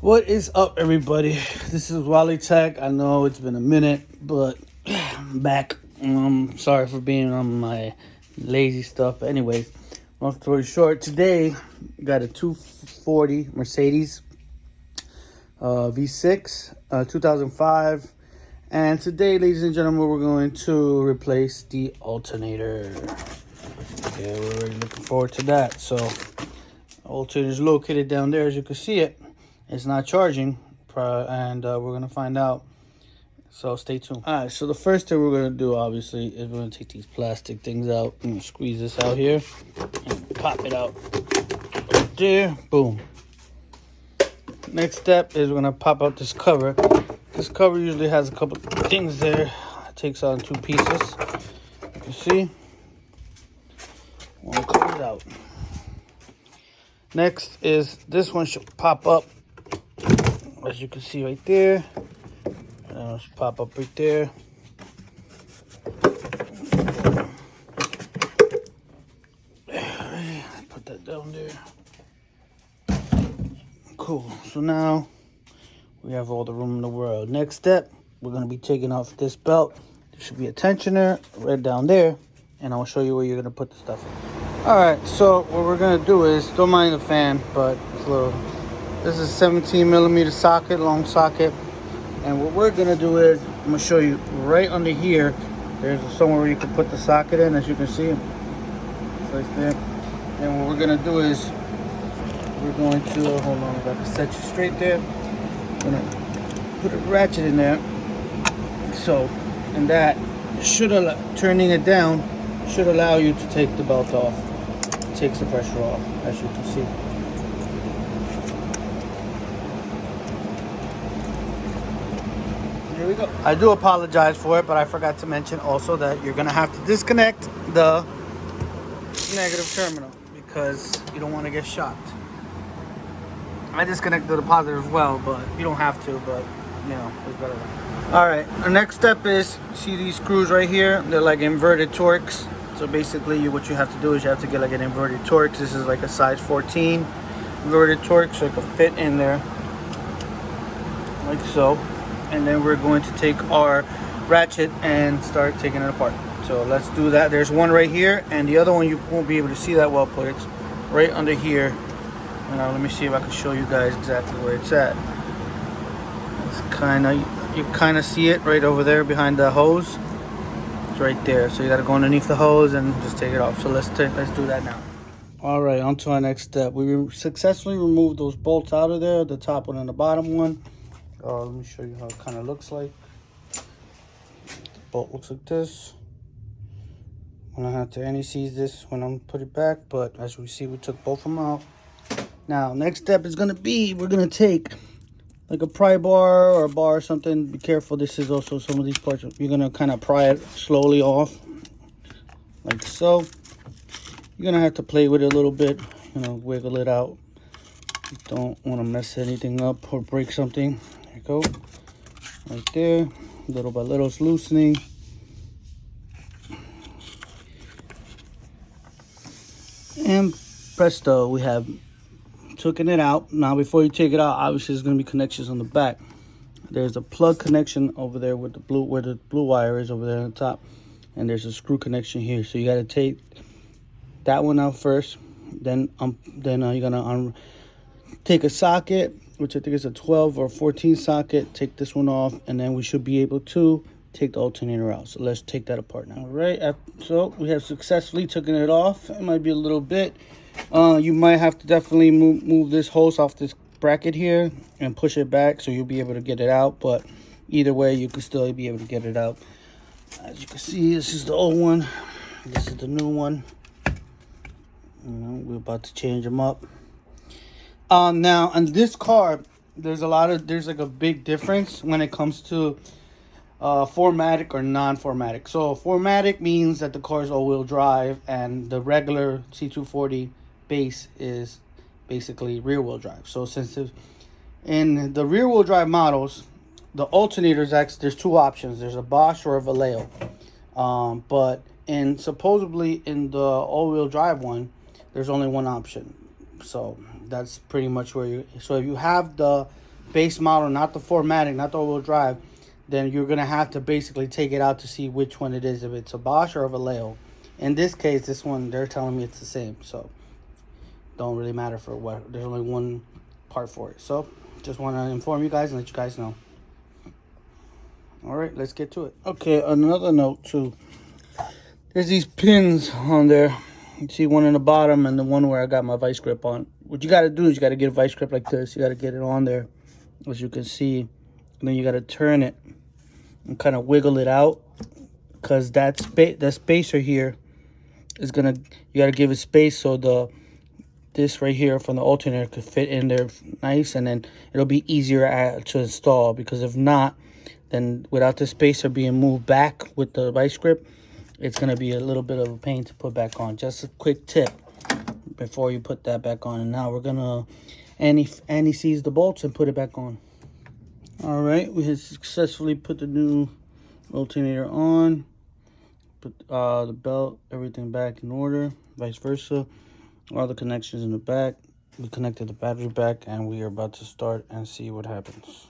What is up, everybody? This is Wally Tech. I know it's been a minute, but I'm back. Sorry for being on my lazy stuff. But anyways, long story short, today got a 240 Mercedes V6, 2005. And today, ladies and gentlemen, we're going to replace the alternator. Yeah, we're really looking forward to that. So, alternator is located down there, as you can see it. It's not charging, and we're going to find out. So stay tuned. All right, so the first thing we're going to do, obviously, is we're going to take these plastic things out and squeeze this out here and pop it out. Right there, boom. Next step is we're going to pop out this cover. This cover usually has a couple things there. It takes out in two pieces. You can see. One comes out. Next is this one should pop up. As you can see right there, let's pop up right there. Put that down there. Cool. So now we have all the room in the world. Next step, we're going to be taking off this belt. There should be a tensioner right down there, and I'll show you where you're going to put the stuff in. All right. So what we're going to do is, don't mind the fan, but it's a little. This is a 17 millimeter socket, long socket. And what we're gonna do is, I'm gonna show you right under here, there's somewhere where you can put the socket in, as you can see. It's right there. And what we're gonna do is, we're going to, hold on, if I can set you straight there. I'm gonna put a ratchet in there. So, and that should allow, turning it down, should allow you to take the belt off. It takes the pressure off, as you can see. We go. I do apologize for it, but I forgot to mention also that you're gonna have to disconnect the negative terminal because you don't want to get shocked. I disconnected the positive as well, but you don't have to, but you know, it's better. All right, the next step is, see these screws right here? They're like inverted Torx. So basically what you have to do is you have to get like an inverted Torx. This is like a size 14 inverted Torx, so it can fit in there like so. And then we're going to take our ratchet and start taking it apart. So let's do that. There's one right here, and the other one you won't be able to see that well, but it's right under here. Let me see if I can show you guys exactly where it's at. It's you kind of see it right over there behind the hose. It's right there. So you got to go underneath the hose and just take it off. So let's do that now. All right, on to our next step. We successfully removed those bolts out of there, the top one and the bottom one. Let me show you how it kind of looks like. The bolt looks like this. When I have to anti-seize this when I'm put it back, but as we see, we took both of them out. Now, next step is gonna be, we're gonna take like a pry bar or a bar or something. Be careful, this is also some of these parts. You're gonna kind of pry it slowly off, like so. You're gonna have to play with it a little bit, wiggle it out. You don't want to mess anything up or break something. There you go, right there. Little by little, it's loosening. And presto, we have taken it out. Now, before you take it out, obviously there's going to be connections on the back. There's a plug connection over there with the blue, where the blue wire is over there on the top, and there's a screw connection here. So you got to take that one out first. Then you're gonna take a socket, which I think is a 12 or 14 socket. Take this one off, and then we should be able to take the alternator out. So let's take that apart now. All right, so we have successfully taken it off. It might be a little bit. You might have to definitely move this hose off this bracket here and push it back so you'll be able to get it out. But either way, you can still be able to get it out. As you can see, this is the old one. This is the new one. We're about to change them up. Now on this car, there's like a big difference when it comes to 4matic or non-4matic. So 4matic means that the car is all-wheel drive, and the regular C240 base is basically rear-wheel drive. So since in the rear-wheel drive models, the alternators, actually there's two options. There's a Bosch or a Vallejo. But supposedly in the all-wheel drive one, there's only one option. So that's pretty much where so if you have the base model, not the 4matic, not the all-wheel drive, then you're gonna have to basically take it out to see which one it is, if it's a Bosch or a Vallejo. In this case, this one, they're telling me it's the same, so don't really matter for what. There's only one part for it. So just want to inform you guys and let you guys know. All right, let's get to it. Okay, another note too. There's these pins on there. You see one in the bottom and the one where I got my vice grip on. What you got to do is you got to get a vice grip like this. You got to get it on there, as you can see. And then you got to turn it and kind of wiggle it out, because that spacer here is gonna, you got to give it space so this right here from the alternator could fit in there nice, and then it'll be easier to install. Because if not, then without the spacer being moved back with the vice grip, it's gonna be a little bit of a pain to put back on. Just a quick tip before you put that back on. And now we're gonna anti-seize the bolts and put it back on. All right, we have successfully put the new alternator on. Put the belt, everything back in order, vice versa. All the connections in the back. We connected the battery back, and we are about to start and see what happens.